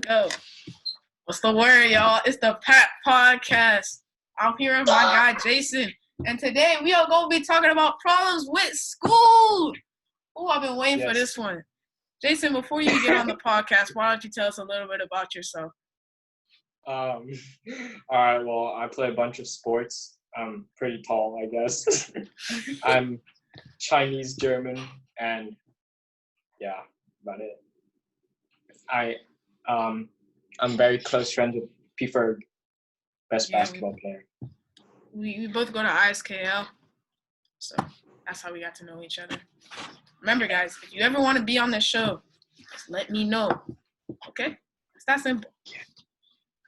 Go. What's the word, y'all? It's the Pat Podcast. I'm here with my guy Jason, and today we are going to be talking about problems with school. Oh, I've been waiting for this one. Jason, before you get on the podcast, why don't you tell us a little bit about yourself? All right. Well, I play a bunch of sports. I'm pretty tall, I guess. I'm Chinese, German, and yeah, about it. I'm very close friends with P. Ferg, best basketball player. We both go to ISKL, so that's how we got to know each other. Remember, guys, if you ever want to be on this show, just let me know. Okay? It's that simple.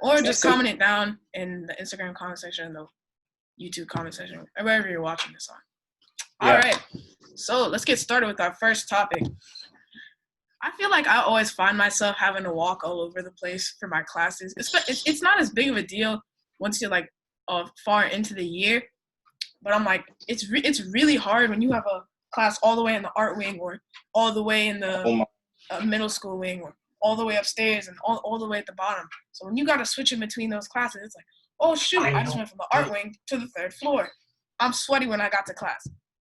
Or just comment it down in the Instagram comment section, the YouTube comment section, or wherever you're watching this on. All right. So let's get started with our first topic. I feel like I always find myself having to walk all over the place for my classes. It's not as big of a deal once you're like far into the year, but I'm like, it's really hard when you have a class all the way in the art wing or all the way in the middle school wing or all the way upstairs and all the way at the bottom. So when you got to switch in between those classes, it's like, oh shoot, I just went from the art wing to the third floor. I'm sweaty when I got to class.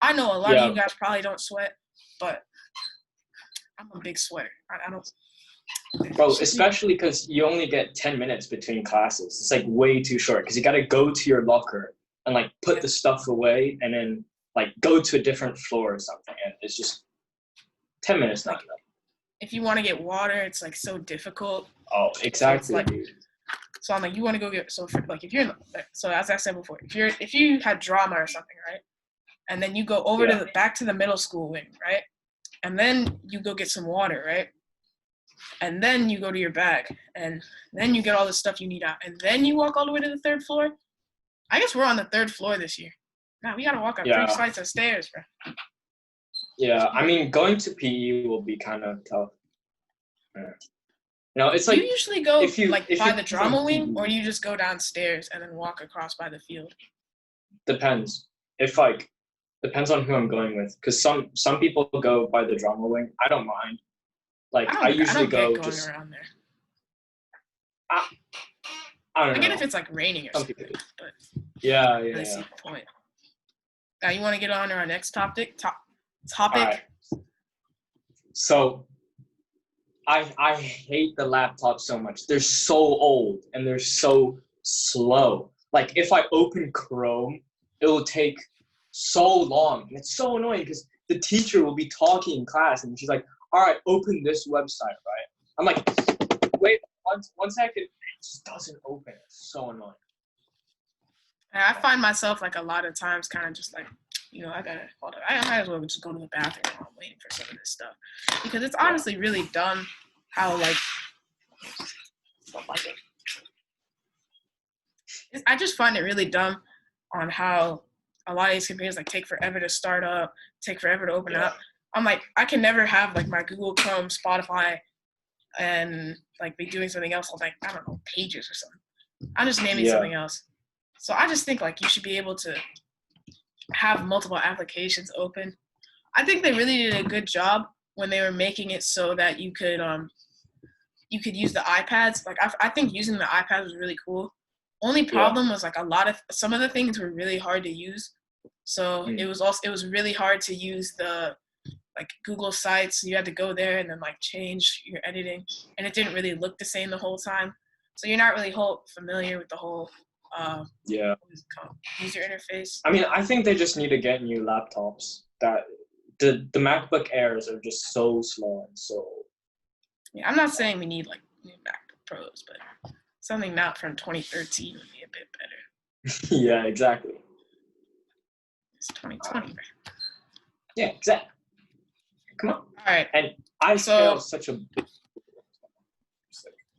I know a lot of you guys probably don't sweat, but I'm a big sweater. I don't. Bro, especially because you only get 10 minutes between classes. It's like way too short because you got to go to your locker and like put the stuff away and then like go to a different floor or something. And it's just 10 minutes not enough. If you want to get water, it's like so difficult. Oh, exactly. So I'm like, you want to go get so as I said before, if you had drama or something, right, and then you go over back to the middle school wing, right, and then you go get some water, right, and then you go to your bag, and then you get all the stuff you need out, and then you walk all the way to the third floor. I guess we're on the third floor this year. Now we gotta walk up 3 flights of stairs, bro. Yeah, I mean, going to PE will be kind of tough. You know, it's like you usually go by the drama wing, or you just go downstairs and then walk across by the field. Depends. Depends on who I'm going with, because some people go by the drama wing. I don't mind. I usually go just around there. I don't know. I get if it's like raining or something, but yeah. See the point. Now you want to get on to our next topic? Right. So I hate the laptops so much. They're so old and they're so slow. Like if I open Chrome, it will take so long. And it's so annoying because the teacher will be talking in class and she's like, all right, open this website, right? I'm like, wait, one second. It just doesn't open. It's so annoying. I find myself like a lot of times kind of just like, I might as well just go to the bathroom while I'm waiting for some of this stuff. Because it's honestly really dumb how stuff like it. I just find it really dumb on how a lot of these computers take forever to start up, take forever to open up. I'm like, I can never have my Google Chrome, Spotify, and be doing something else on I don't know, Pages or something. I'm just naming something else. So I just think you should be able to have multiple applications open. I think they really did a good job when they were making it so that you could use the iPads. I think using the iPads was really cool. Only problem was some of the things were really hard to use. So it was really hard to use the Google Sites. You had to go there and then change your editing, and it didn't really look the same the whole time. So you're not really familiar with the whole user interface. I mean, I think they just need to get new laptops. That the MacBook Airs are just so slow and so. Yeah, I'm not saying we need new MacBook Pros, but something not from 2013 would be a bit better. Yeah, exactly. It's 2020, right? Yeah, exactly. Come on. All right. And ISKL is such a big.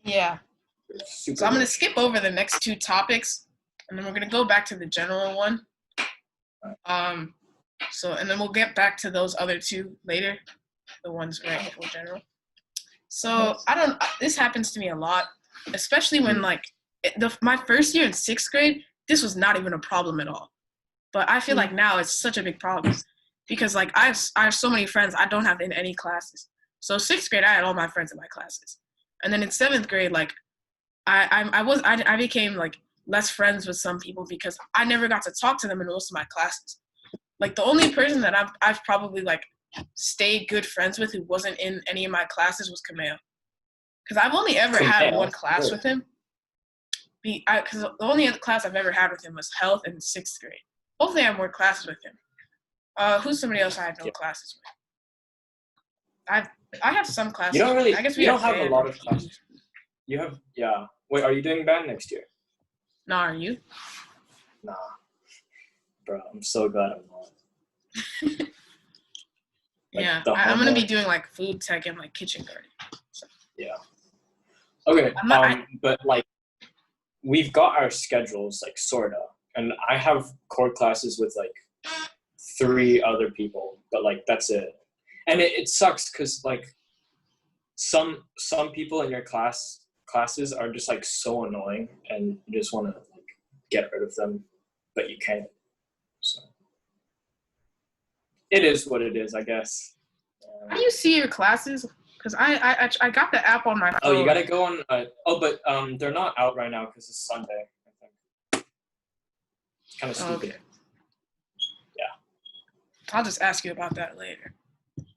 Yeah. So I'm going to skip over the next two topics, and then we're going to go back to the general one. And then we'll get back to those other two later, the ones right before general. So this happens to me a lot, especially when my first year in 6th grade, this was not even a problem at all. But I feel like now it's such a big problem because I have so many friends I don't have in any classes. So 6th grade, I had all my friends in my classes. And then in 7th grade, like I became like less friends with some people because I never got to talk to them in most of my classes. Like the only person that I've probably like stayed good friends with who wasn't in any of my classes was Kameo. Because I've only ever had one class with him. Because the only other class I've ever had with him was health in 6th grade. Hopefully I have more classes with him. Who's somebody else I had no classes with? I have some classes. You don't really. I guess you don't have a lot of classes. You have, yeah. Wait, are you doing band next year? No, are you? Nah, bro. I'm so glad I'm not. Yeah, I'm gonna be doing like food tech and like kitchen garden. So. Yeah. Okay. But like, we've got our schedules like sorta, and I have core classes with like 3 other people, but like that's it. And it sucks because like some people in your classes are just like so annoying, and you just want to like get rid of them, but you can't. So it is what it is, I guess. How do you see your classes? Because I got the app on my phone. Oh, you gotta go on. But they're not out right now because it's Sunday. I think. It's kind of stupid. Okay. Yeah. I'll just ask you about that later.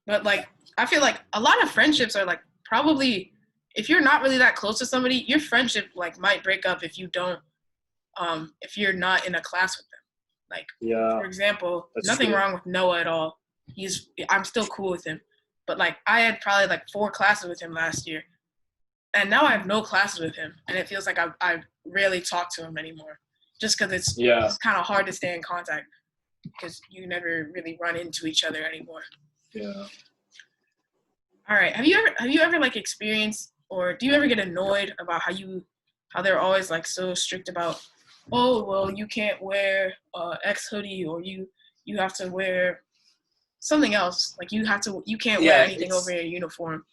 But like, I feel like a lot of friendships are like probably, if you're not really that close to somebody, your friendship like might break up if you don't, if you're not in a class with them. Like, yeah, for example, that's nothing true. wrong with Noah at all. I'm still cool with him. But like, I had probably like 4 classes with him last year, and now I have no classes with him, and it feels like I rarely talk to him anymore, just because it's kind of hard to stay in contact because you never really run into each other anymore. Yeah. All right. Have you ever like experienced, or do you ever get annoyed about how they're always like so strict about, oh well, you can't wear X hoodie, or you have to wear something else, like you can't wear anything over your uniform.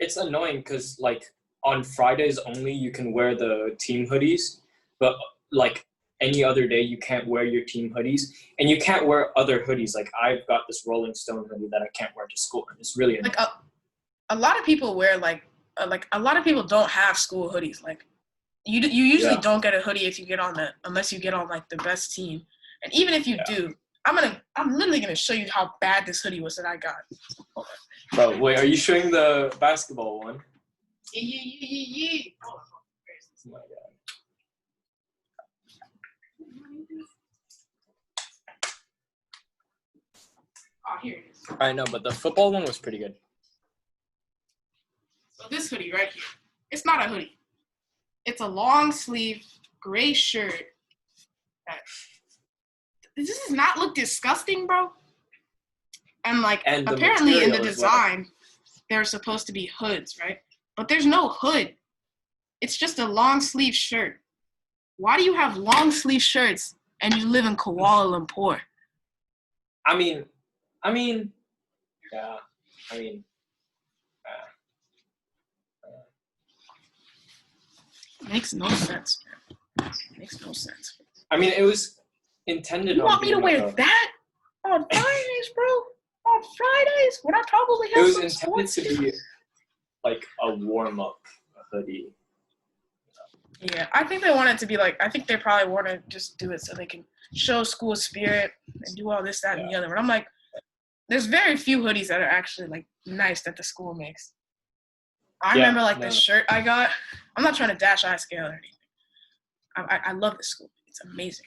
It's annoying because like on Fridays only you can wear the team hoodies, but like any other day you can't wear your team hoodies, and you can't wear other hoodies. Like I've got this Rolling Stone hoodie that I can't wear to school, and it's really annoying. Like a lot of people wear like a lot of people don't have school hoodies. Like you usually don't get a hoodie if you get on unless you get on like the best team, and even if you do. I'm literally gonna show you how bad this hoodie was that I got. Bro, wait, are you showing the basketball one? Yeah. Oh my god. Oh, here it is. I know, but the football one was pretty good. So this hoodie right here, it's not a hoodie. It's a long sleeve gray shirt. Does this not look disgusting, bro? And like, apparently in the design, they're supposed to be hoods, right? But there's no hood. It's just a long sleeve shirt. Why do you have long sleeve shirts and you live in Kuala Lumpur? I mean, yeah. Makes no sense, man. Makes no sense. I mean, it was intended. You want me to wear that on Fridays, bro? On Fridays, when I probably have some sports. It was intended to be like a warm-up hoodie. Yeah, I think they want it to be like. I think they probably want to just do it so they can show school spirit and do all this, that, and the other. But I'm like, there's very few hoodies that are actually like nice that the school makes. I remember like the shirt I got. I'm not trying to dash iScale or anything. I love this school. It's amazing.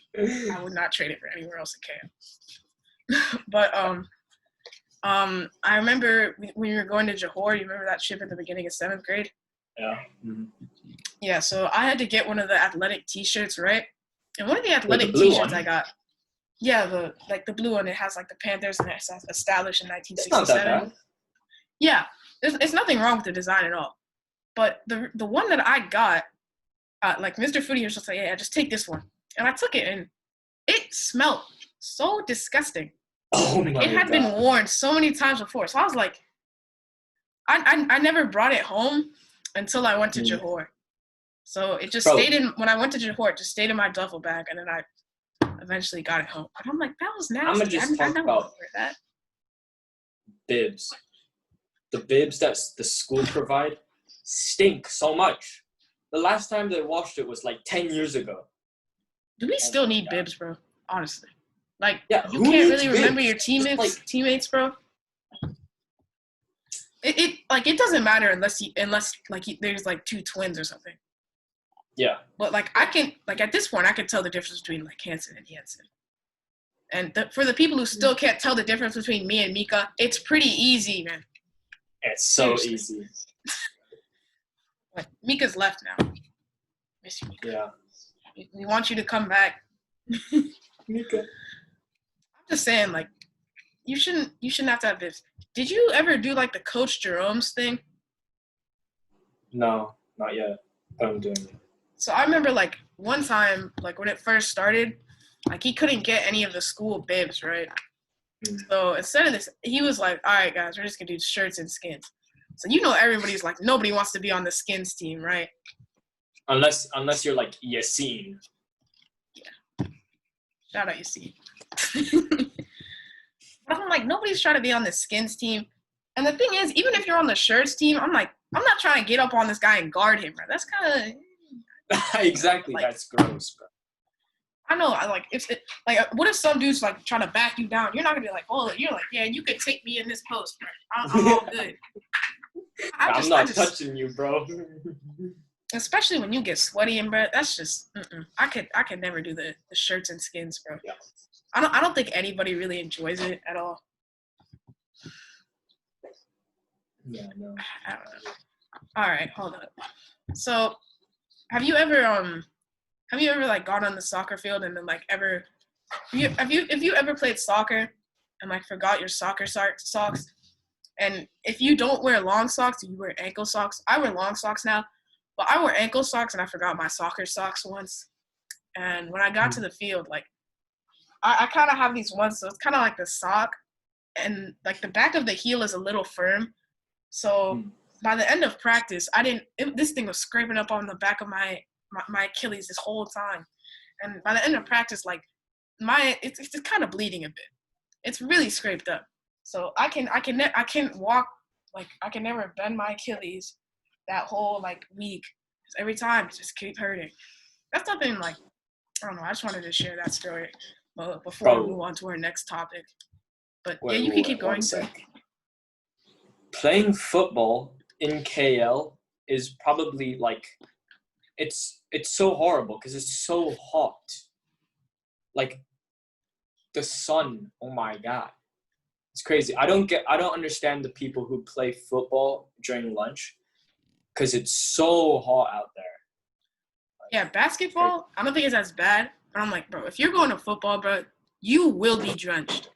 I would not trade it for anywhere else in KM. But I remember when you were going to Johor. You remember that trip at the beginning of 7th grade? Yeah. Mm-hmm. Yeah. So I had to get one of the athletic T-shirts, right? And one of the athletic T-shirts I got. Yeah, the blue one. It has like the Panthers and it says established in 1967. It's not that bad. Yeah, there's nothing wrong with the design at all. But the one that I got, like Mr. Foodie was just like, yeah, just take this one. And I took it and it smelled so disgusting. Oh my God. It had been worn so many times before. So I was like, I never brought it home until I went to Johor. So it just when I went to Johor, it just stayed in my duffel bag, and then I eventually got it home. But I'm like, that was nasty. I'm gonna just talk about that. Bibs. The bibs that the school provide stink so much. The last time they washed it was like 10 years ago. Do we still my need God. bibs, bro? Honestly, like Yeah, you who can't needs really remember bibs? your Just, like, teammates, bro. It doesn't matter unless there's like two twins or something. yeah. But like I can like at this point I can tell the difference between like Hansen and Jansen. And for the people who still can't tell the difference between me and Mika, it's pretty easy, man. It's so Seriously. easy. Like Mika's left now. Miss you, Mika. Yeah. We want you to come back. Mika. I'm just saying, like, you shouldn't have to have this. Did you ever do like the Coach Jerome's thing? No, not yet. But I'm doing it. So I remember like one time, like when it first started, like he couldn't get any of the school bibs, right? So instead of this, he was like, all right, guys, we're just going to do shirts and skins. So everybody's like, nobody wants to be on the skins team, right? Unless you're like Yassine. Yeah. Shout out Yassine. But I'm like, nobody's trying to be on the skins team. And the thing is, even if you're on the shirts team, I'm like, I'm not trying to get up on this guy and guard him, bro. That's kind of Exactly. like, that's gross, bro. I know. What if some dude's like trying to back you down? You're not gonna be like, oh, you're like, yeah, you could take me in this post, bro. I'm all good. I'm not touching you, bro. Especially when you get sweaty and bro, that's just. I could never do the shirts and skins, bro. Yeah. I don't think anybody really enjoys it at all. Yeah, no. I don't know. All right, hold up. So, have you ever like gone on the soccer field and then like ever have you ever played soccer and like forgot your soccer socks? And if you don't wear long socks, you wear ankle socks. I wear long socks now, but I wear ankle socks and I forgot my soccer socks once. And when I got to the field, like I kind of have these ones, so it's kind of like the sock, and like the back of the heel is a little firm. So by the end of practice, this thing was scraping up on the back of my Achilles this whole time. And by the end of practice, like it's kind of bleeding a bit. It's really scraped up. So I can't walk, like I can never bend my Achilles that whole like week. Every time it just keep hurting. That's something like, I don't know, I just wanted to share that story before we move on to our next topic. But yeah, you can keep going. Playing football in KL is probably like, it's so horrible because it's so hot. Like the sun, oh my God. It's crazy. I don't understand the people who play football during lunch because it's so hot out there. Yeah, basketball, I don't think it's as bad. But I'm like, bro, if you're going to football, bro, you will be drenched.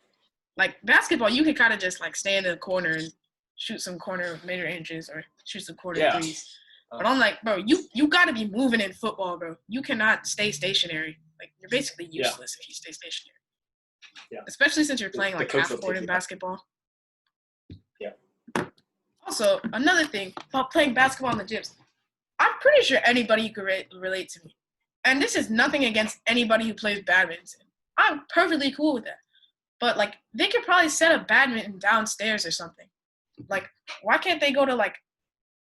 Like basketball, you can kind of just like stand in the corner and shoot some corner mid-ranges or shoot some corner threes. But I'm like, bro, you got to be moving in football, bro. You cannot stay stationary. Like you're basically useless if you stay stationary. Yeah. Especially since you're playing like half court in basketball. Yeah. Also, another thing about playing basketball in the gyms, I'm pretty sure anybody could relate to me. And this is nothing against anybody who plays badminton. I'm perfectly cool with that. But like they could probably set up badminton downstairs or something. Like why can't they go to like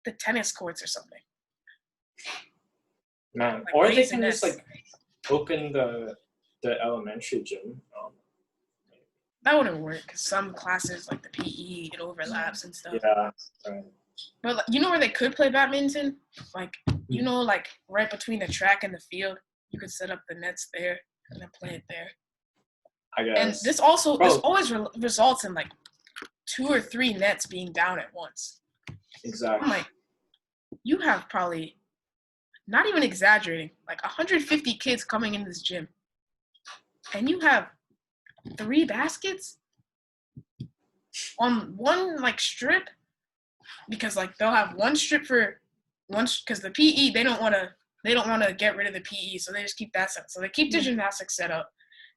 the tennis courts or something? Man, like, or they can just like open the elementary gym. That wouldn't work because some classes like the PE it overlaps and stuff. Yeah. Right. But like, you know where they could play badminton? Like like right between the track and the field, you could set up the nets there and then play it there. I guess. And this always results in like 2 or 3 nets being down at once. Exactly. I'm like, you have probably, not even exaggerating, like 150 kids coming in this gym, and you have 3 baskets on one like strip, because like they'll have one strip for one because the PE they don't want to get rid of the PE, so they just keep that set. So they keep the gymnastics set up,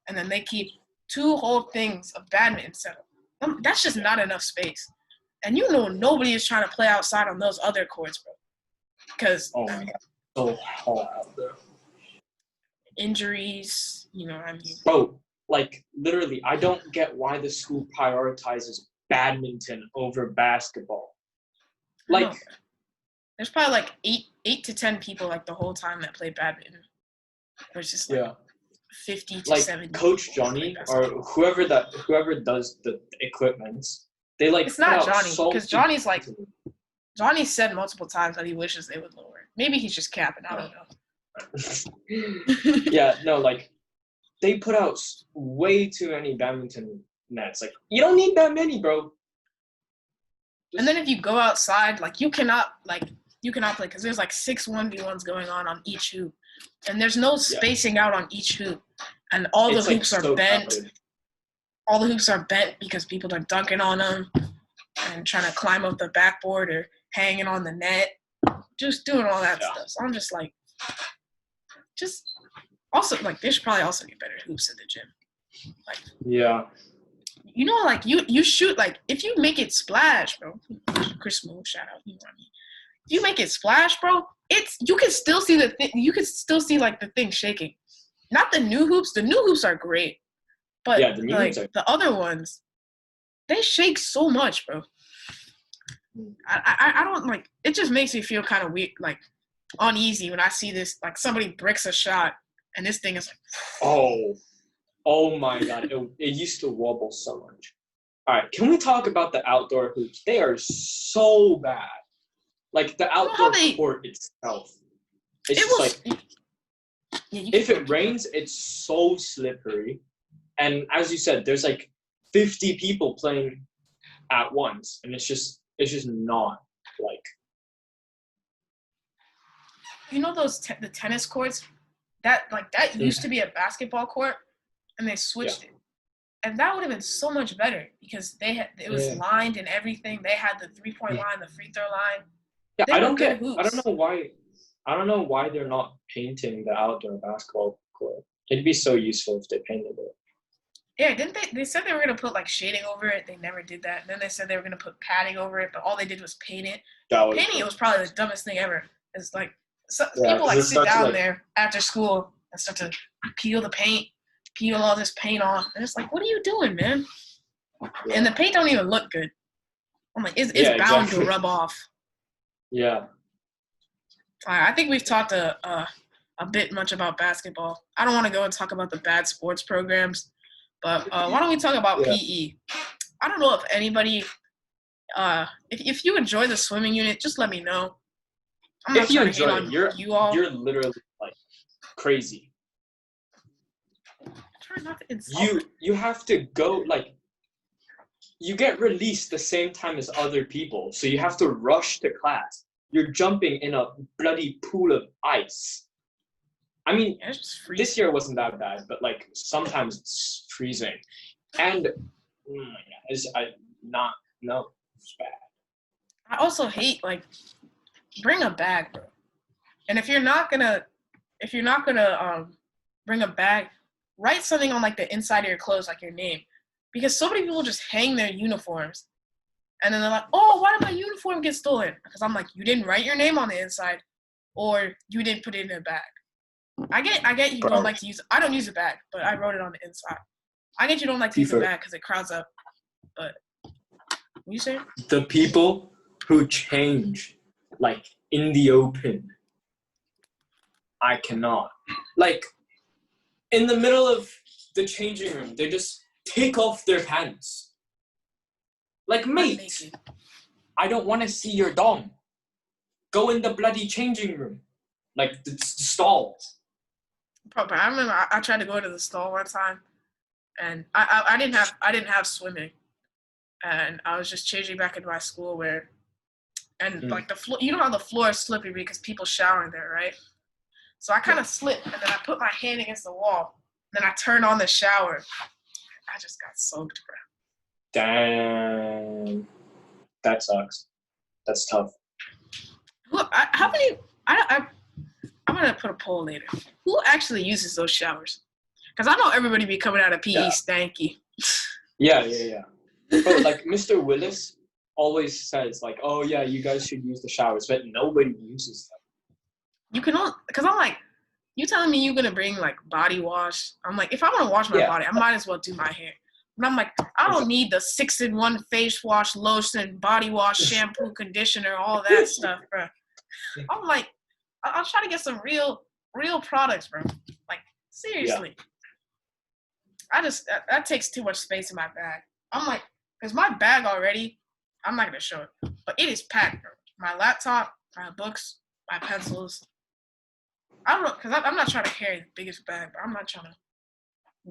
and then they keep 2 whole things of badminton set up. That's just not enough space. And nobody is trying to play outside on those other courts, bro. Because so hot out there. Injuries, I mean. Bro, like literally, I don't get why the school prioritizes badminton over basketball. Like, there's probably like eight to 10 people like the whole time that play badminton. There's just like 50 to like 70. Coach Johnny or whoever does the equipments, they like It's not put out Johnny, so because Johnny's like Johnny said multiple times that he wishes they would lower it. Maybe he's just capping. I don't know. Yeah, no, like they put out way too many badminton nets. Like you don't need that many, bro. And then if you go outside, like you cannot play because there's like 6 1v1s going on each hoop, and there's no spacing out on each hoop, and all the hoops are bent. Crowded. All the hoops are bent because people are dunking on them and trying to climb up the backboard or hanging on the net, just doing all that stuff. So I'm just like, also like they should probably also get better hoops at the gym. Like, yeah. You know, like you shoot, like if you make it splash, bro. Chris Moore, shout out, you know what I mean. If you make it splash, bro, you can still see the thing. You can still see like the thing shaking. Not the new hoops. The new hoops are great, but the new hoops are... the other ones, they shake so much, bro. I don't like. It just makes me feel kind of weird, like uneasy when I see this. Like somebody bricks a shot, and this thing is like. Oh my God! It used to wobble so much. All right, can we talk about the outdoor hoops? They are so bad. Like the outdoor court itself. If it rains, it's so slippery. And as you said, there's like 50 people playing at once, and it's just not like. You know those the tennis courts that used to be a basketball court. And they switched it, and that would have been so much better because it was lined and everything. They had the 3-point line, the free throw line. Yeah, I don't know why they're not painting the outdoor basketball court. It'd be so useful if they painted it. Yeah, didn't they? They said they were gonna put like shading over it. They never did that. And then they said they were gonna put padding over it, but all they did was paint it. Painting it was probably the dumbest thing ever. It's like people like sit down there after school and start to peel the paint. Peel all this paint off, and it's like, what are you doing, man? Yeah. And the paint don't even look good. I'm like, it's bound to rub off. Yeah. All right, I think we've talked a bit much about basketball. I don't want to go and talk about the bad sports programs, but why don't we talk about PE? I don't know if anybody, if you enjoy the swimming unit, just let me know. If you enjoy it, you're literally like crazy. You have to go, like, you get released the same time as other people, so you have to rush to class. You're jumping in a bloody pool of ice. I mean, this year wasn't that bad, but like sometimes it's freezing, and oh my God, it's bad. I also hate like bring a bag, bro. And if you're not gonna bring a bag. Write something on like the inside of your clothes, like your name, because so many people just hang their uniforms, and then they're like, "Oh, why did my uniform get stolen?" Because I'm like, you didn't write your name on the inside, or you didn't put it in a bag. I get you don't like to use. I don't use a bag, but I wrote it on the inside. I get you don't like to use a bag because it crowds up. But what you say? The people who change like in the open, I cannot like. In the middle of the changing room, they just take off their pants. Like, mate, I don't want to see your dong. Go in the bloody changing room. Like, the stall. Probably. I remember I tried to go to the stall one time, and I didn't have swimming. And I was just changing back into my schoolwear. And, like, the floor, you know how the floor is slippery because people shower in there, right? So I kind of slipped, and then I put my hand against the wall. Then I turned on the shower. I just got soaked, bro. Damn. That sucks. That's tough. Look, I'm going to put a poll later. Who actually uses those showers? Because I know everybody be coming out of PE stanky. Yeah. But, like, Mr. Willis always says, like, oh, yeah, you guys should use the showers, but nobody uses them. You can only, because I'm like, you telling me you're going to bring, like, body wash? I'm like, if I want to wash my body, I might as well do my hair. And I'm like, I don't need the 6-in-1 face wash, lotion, body wash, shampoo, conditioner, all that stuff, bro. I'm like, I'll try to get some real products, bro. Like, seriously. That takes too much space in my bag. I'm like, because my bag already, I'm not going to show it, but it is packed, bro. My laptop, my books, my pencils. I don't know, because I'm not trying to carry the biggest bag, but I'm not trying to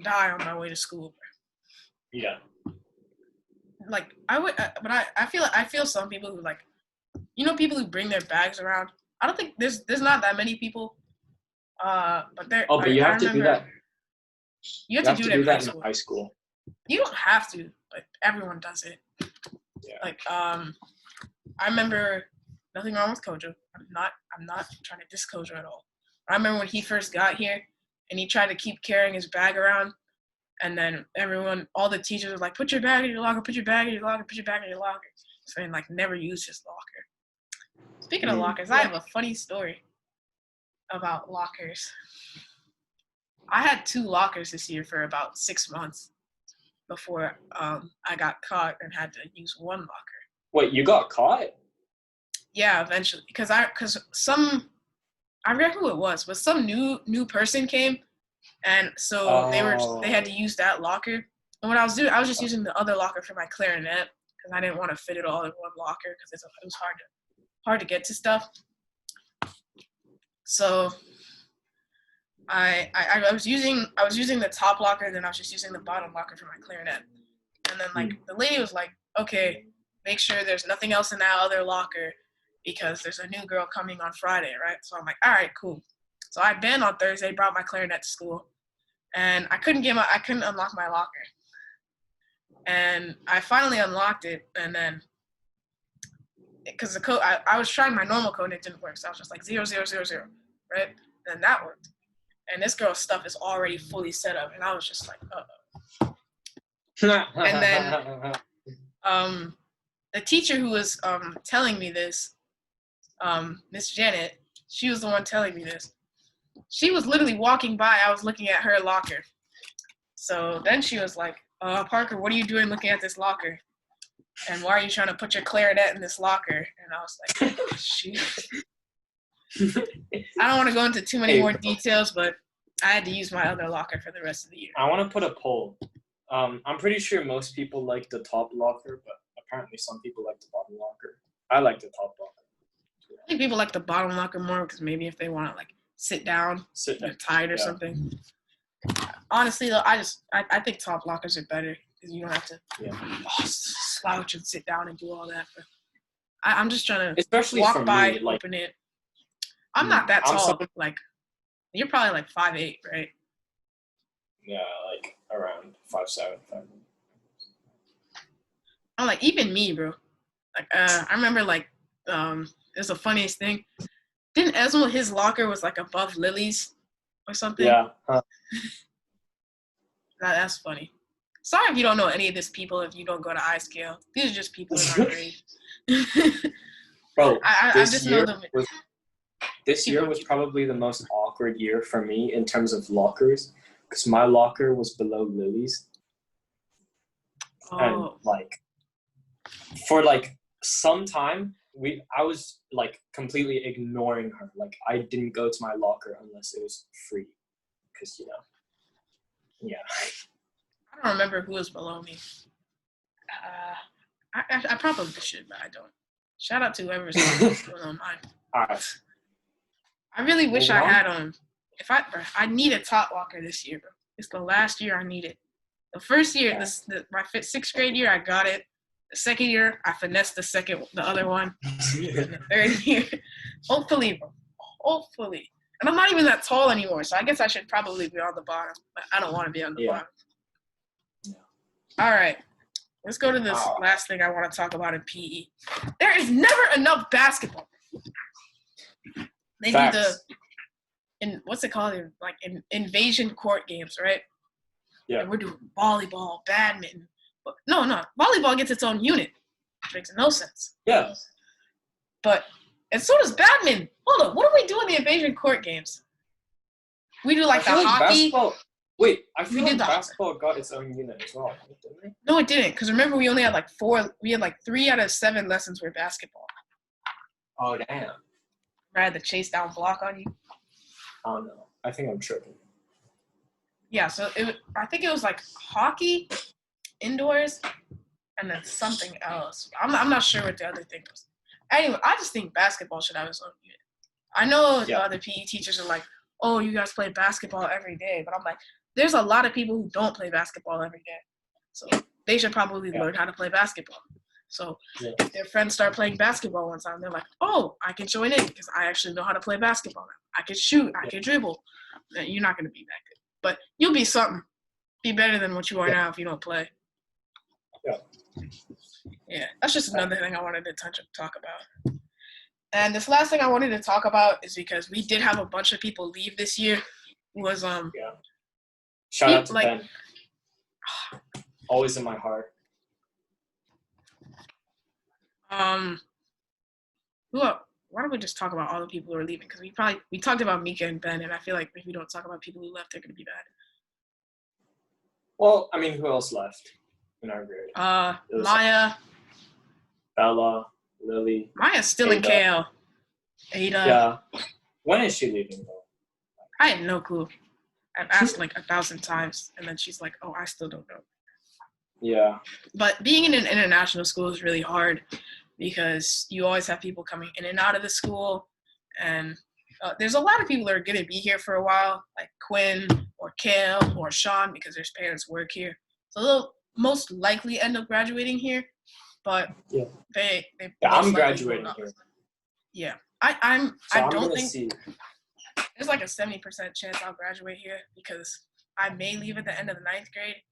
die on my way to school, bro. Yeah. Like, I would, but I feel some people who, like, people who bring their bags around. I don't think there's not that many people. But there. Oh, but you have to do that. You have to do it in high school. You don't have to, but everyone does it. Yeah. Like, I remember, nothing wrong with Kojo. I'm not trying to diss Kojo at all. I remember when he first got here, and he tried to keep carrying his bag around, and then all the teachers were like, "Put your bag in your locker. Put your bag in your locker. Put your bag in your locker." So he like never used his locker. Speaking of lockers, I have a funny story about lockers. I had 2 lockers this year for about 6 months before I got caught and had to use 1 locker. Wait, you got caught? Yeah, eventually, because I forget who it was, but some new person came, and so they had to use that locker. And what I was doing, I was just using the other locker for my clarinet because I didn't want to fit it all in one locker because it was hard to get to stuff. So I was using the top locker, then I was just using the bottom locker for my clarinet. And then like the lady was like, "Okay, make sure there's nothing else in that other locker because there's a new girl coming on Friday, right?" So I'm like, "All right, cool." So I been on Thursday, brought my clarinet to school, and I couldn't unlock my locker. And I finally unlocked it, and then because the code, I was trying my normal code and it didn't work, so I was just like 0000, right? And that worked. And this girl's stuff is already fully set up, and I was just like, uh-oh. And then the teacher who was telling me this, Miss Janet, she was the one telling me this. She was literally walking by. I was looking at her locker. So then she was like, "Parker, what are you doing looking at this locker? And why are you trying to put your clarinet in this locker?" And I was like, oh, shoot. I don't want to go into too many more details, but I had to use my other locker for the rest of the year. I want to put a poll. I'm pretty sure most people like the top locker, but apparently some people like the bottom locker. I like the top locker. I think people like the bottom locker more because maybe if they want to like sit down, tight or something. Honestly, though, I think top lockers are better because you don't have to slouch and sit down and do all that. But I'm just trying to especially walk by, me, like, open it. I'm not that tall. Like, you're probably like 5'8", right? Yeah, like around 5'7". I'm like, even me, bro. Like, I remember like, it was the funniest thing. Didn't Esmo, his locker was like above Lily's or something? Yeah. That's funny. Sorry if you don't know any of these people if you don't go to iScale. These are just people in our grade. Bro, I just know them. This year was probably the most awkward year for me in terms of lockers because my locker was below Lily's. Oh. And like for like some time I was like completely ignoring her. Like I didn't go to my locker unless it was free because yeah. I don't remember who was below me. I probably should, but I don't. Shout out to whoever's going on mine. All right. I really wish I had I need a top locker this year, bro. It's the last year I need it. The first year, my 6th grade year, I got it. The second year, I finessed the other one. And the third year, hopefully, bro. Hopefully. And I'm not even that tall anymore, so I guess I should probably be on the bottom. But I don't want to be on the bottom. Yeah. All right. Let's go to this last thing I want to talk about in PE. There is never enough basketball. They Facts. do what's it called? Like invasion court games, right? Yeah. And we're doing volleyball, badminton. But no. Volleyball gets its own unit. Which makes no sense. Yeah. And so does badminton. Hold on. What do we do in the invasion court games? We do like the hockey. Wait, I feel like basketball got its own unit as well, didn't it? No, it didn't. Because remember, we only had like 4. We had like 3 out of 7 lessons were basketball. Oh, damn. ran the chase down block on you. I don't know. I think I'm tripping. Yeah, so I think it was like hockey indoors and then something else. I'm not sure what the other thing was. Anyway, I just think basketball should have its own unit. I know the other PE teachers are like, oh, you guys play basketball every day. But I'm like, there's a lot of people who don't play basketball every day. So they should probably learn how to play basketball. So if their friends start playing basketball one time, they're like, oh, I can join in because I actually know how to play basketball now. I can shoot. I can dribble. You're not going to be that good. But you'll be something. Be better than what you are now if you don't play. Yeah, that's just another thing I wanted to talk about. And this last thing I wanted to talk about is because we did have a bunch of people leave this year. Was Shout out to Ben. Always in my heart. Why don't we just talk about all the people who are leaving? Because we talked about Mika and Ben, and I feel like if we don't talk about people who left, they're gonna be bad. Well, I mean, who else left in our grade? Maya, Bella, Lily. Maya's still in KL. Ada. Yeah. When is she leaving though? I have no clue. I've asked like 1,000 times, and then she's like, "Oh, I still don't know." Yeah. But being in an international school is really hard because you always have people coming in and out of the school, and there's a lot of people that are going to be here for a while, like Quinn or Kale or Sean, because their parents work here. So they'll most likely end up graduating here, but they I'm graduating here. Yeah, I don't think see. There's like a 70% chance I'll graduate here because I may leave at the end of the 9th grade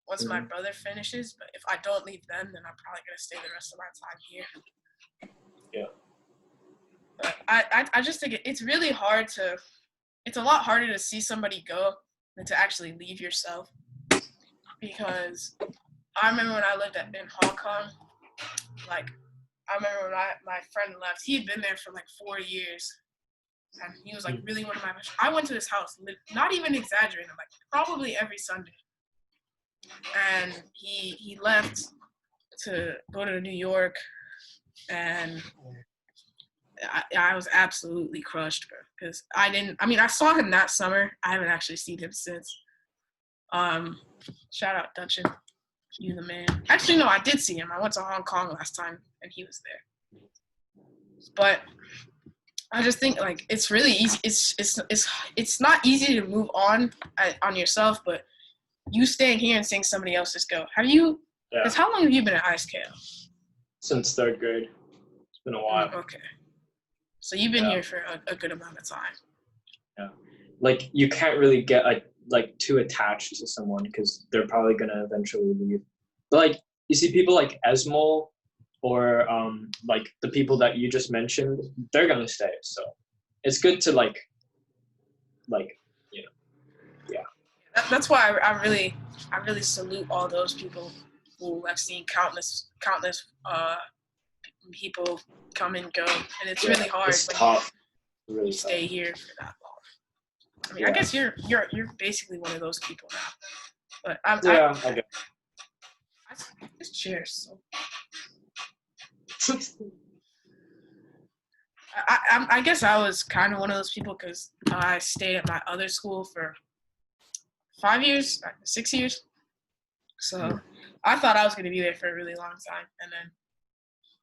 once my brother finishes. But if I don't leave then I'm probably gonna stay the rest of my time here. Yeah. But I just think it's really hard to. It's a lot harder to see somebody go than to actually leave yourself. Because I remember when I lived in Hong Kong, like I remember when my friend left. He had been there for like 4 years. And he was like really one of my best. I went to his house, not even exaggerating, like probably every Sunday. And he left to go to New York, and I was absolutely crushed because I saw him that summer. I haven't actually seen him since. Shout out Dutchin, you the man. Actually, no, I did see him. I went to Hong Kong last time, and he was there. But I just think like it's really easy. It's not easy to move on yourself, but you staying here and seeing somebody else just go. Have you? Because how long have you been at ISKL? Since 3rd grade. It's been a while. Okay. So you've been here for a good amount of time. Yeah. Like you can't really get like too attached to someone because they're probably gonna eventually leave. But like you see people like Esmol or like the people that you just mentioned, they're gonna stay. So it's good to like That's why I really salute all those people who I've seen countless people come and go, and it's really hard it's when tough. you Really stay tough. here for that long. I mean, I guess you're basically one of those people now. But I guess. Just cheers. I guess I was kind of one of those people because I stayed at my other school for 5 years, 6 years. So I thought I was going to be there for a really long time. And then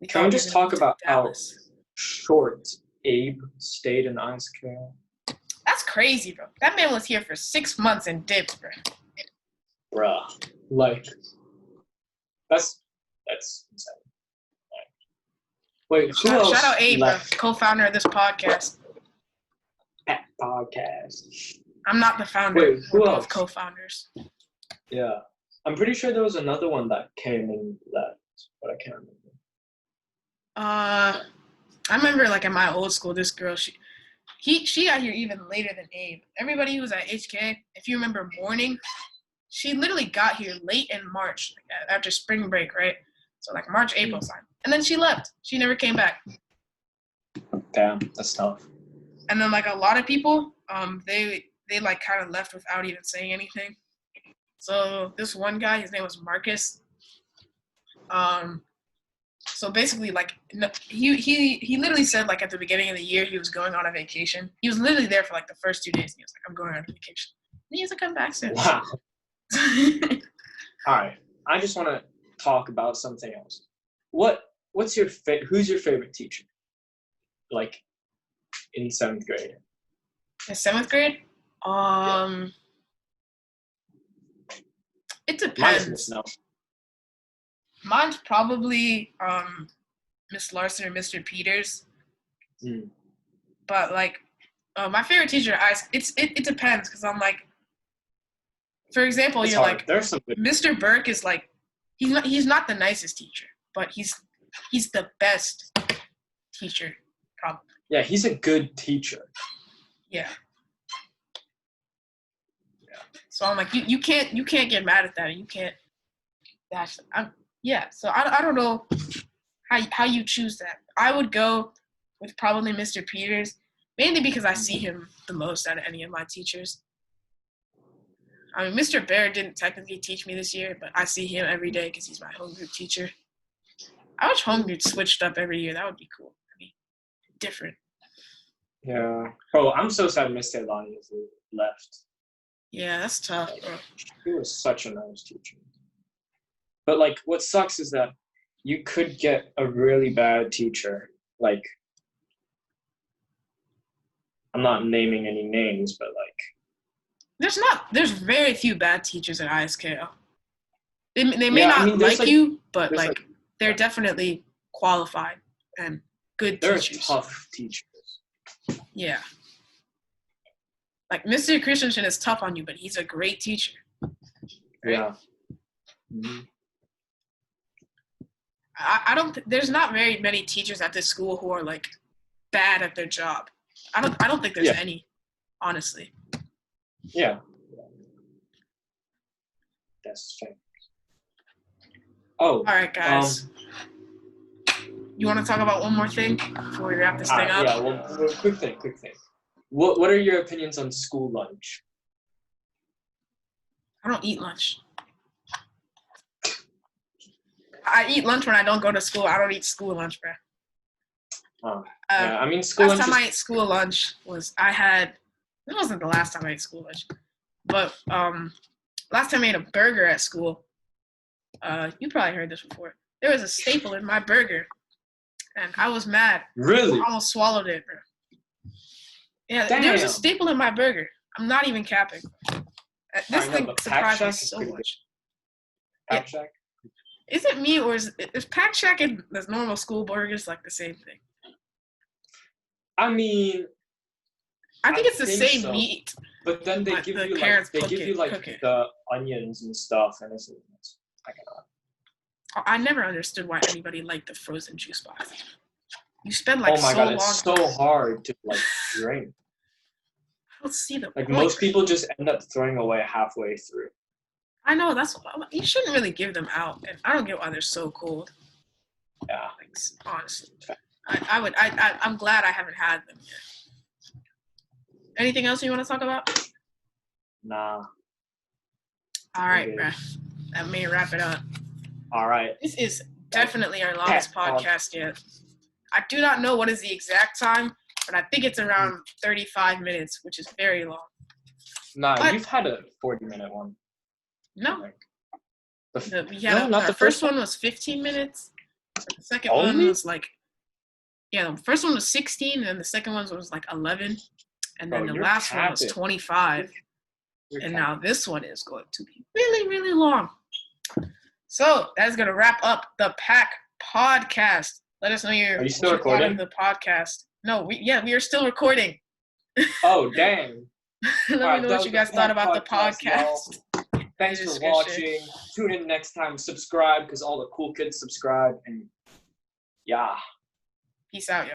can we just talk about how short Abe stayed in ISKL? That's crazy, bro. That man was here for 6 months and dipped, bro. Bruh. Like, that's insane. Wait, who else? Shout out Abe, left? Co-founder of this podcast. Podcast. I'm not the founder. Wait, who We're else? both co-founders. Yeah. I'm pretty sure there was another one that came and left, but I can't remember. I remember like at my old school, this girl, she got here even later than Abe. Everybody who was at HK, if you remember morning, she literally got here late in March, after spring break, right? So like March, April time. And then she left. She never came back. Damn, that's tough. And then like a lot of people, they like kind of left without even saying anything. So this one guy, his name was Marcus. So basically, like, no, he literally said, like, at the beginning of the year he was going on a vacation. He was literally there for like the first 2 days. And he was like, "I'm going on a vacation." And he hasn't come back since. Wow. All right. I just want to talk about something else. What's your who's your favorite teacher? Like in 7th grade. In 7th grade, it Mine's depends. Miss Snow. Mine's probably Miss Larson or Mr. Peters. Mm. But like, my favorite teacher, it depends, because I'm like, for example, It's you're hard. like, There's some good. Mr. Burke is like, he's not the nicest teacher, but he's the best teacher, probably. Yeah, he's a good teacher. Yeah. So I'm like, you can't get mad at that. You can't. So I don't know how you choose that. I would go with probably Mr. Peters, mainly because I see him the most out of any of my teachers. I mean, Mr. Bear didn't technically teach me this year, but I see him every day because he's my home group teacher. I wish home group switched up every year. That would be cool. I mean, different. Yeah. Bro, I'm so sad Mr. Lonnie left. Yeah, that's tough, bro. He was such a nice teacher. But like, what sucks is that you could get a really bad teacher. Like, I'm not naming any names, but like, There's very few bad teachers at ISKL. They may not like you, but like they're definitely qualified and good teachers. They're tough teachers. Yeah. Like Mr. Christensen is tough on you, but he's a great teacher. Right? Yeah. Mm-hmm. I don't. There's not very many teachers at this school who are like bad at their job. I don't think there's any, honestly. Yeah. That's fair. Oh. All right, guys. You want to talk about one more thing before we wrap this thing up? Yeah. Well, quick thing. What are your opinions on school lunch? I don't eat lunch. I eat lunch when I don't go to school. I don't eat school lunch, bro. Yeah, I mean, school lunch. Last time I ate school lunch was it wasn't the last time I ate school lunch, but last time I ate a burger at school. You probably heard this before. There was a staple in my burger, and I was mad. Really? I almost swallowed it, bro. Yeah, Damn. there was a staple in my burger. I'm not even capping. This thing surprised me so much. Pack Shack? Is it me, or is Pack Shack and the normal school burgers like the same thing? I mean, I think it's the same meat. But then they give you the onions and stuff, and it's I cannot. I never understood why anybody liked the frozen juice box. You spend like oh my so god, long. it's so hard to like drink. I don't see the like point. Most people just end up throwing away halfway through. I know you shouldn't really give them out, and I don't get why they're so cold. Yeah, like, honestly, I'm glad I haven't had them yet. Anything else you want to talk about? Nah. All right, bruh. That may wrap it up. All right. This is definitely our longest podcast yet. I do not know what is the exact time, but I think it's around 35 minutes, which is very long. Nah, you've had a 40-minute one. No. The the first one was 15 minutes. The second one was like, the first one was 16, and the second one was like 11. And then the last one was 25. And now this one is going to be really, really long. So that's going to wrap up the Pack podcast. Let us know Are you still recording the podcast? No, we are still recording. Oh, dang. Let me know what you guys thought about the podcast. Thanks for watching. Tune in next time. Subscribe because all the cool kids subscribe. And yeah. Peace out, y'all.